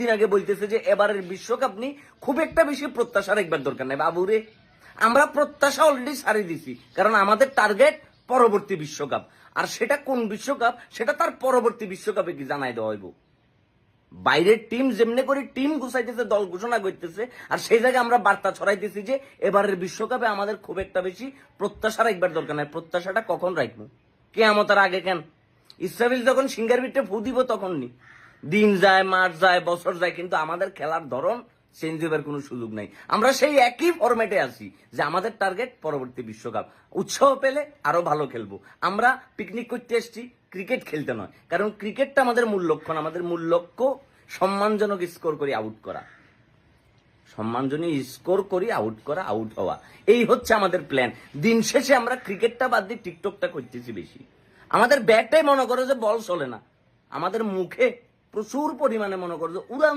দিন আগে বলতেছে যে এবারের বিশ্বকাপ নিয়ে খুব একটা বেশি প্রত্যাশা রাখবার দরকার নাই। বাবুরে, আমরা প্রত্যাশা অলরেডি সারি দিছি, কারণ আমাদের টার্গেট পরবর্তী বিশ্বকাপ। আর সেটা কোন বিশ্বকাপ, সেটা তার পরবর্তী বিশ্বকাপে কি জানাই দেওয়া হইব। বাইরের টিম যেমনি করে টিম গুছাইতেছে, দল ঘোষণা করতেছে, আর সেই জায়গায় আমরা বার্তা ছড়াইতেছি যে এবারের বিশ্বকাপে আমাদের খুব একটা বেশি প্রত্যাশা রাখবার দরকার নাই। প্রত্যাশাটা কখন রাখবো? কেয়ামতের আগে কেন? ইসরাফিল যখন সিঙ্গার বিটে ফু দিব তখন নি। দিন যায়, মাস যায়, বছর যায়, কিন্তু আমাদের খেলার ধরন চেঞ্জ হবার কোনো সুযোগ নাই। আমরা সেই একই ফরম্যাটে আছি যে আমাদের টার্গেট পরবর্তী বিশ্বকাপ। উৎসাহ পেলে আরো ভালো খেলবো। আমরা পিকনিক করতে এসেছি, ক্রিকেট খেলতে নয়। কারণ ক্রিকেটটা আমাদের মূল লক্ষ্য না। আমাদের মূল লক্ষ্য সম্মানজনক স্কোর করে আউট করা, সম্মানজনক স্কোর করি আউট করা, আউট হওয়া, এই হচ্ছে আমাদের প্ল্যান। দিন শেষে আমরা ক্রিকেটটা বাদ দিয়ে টিকটকটা করতেছি বেশি। আমাদের ব্যাটে মনে করো যে বল চলে না, আমাদের মুখে প্রচুর পরিমাণে মনে করো যে উড়ান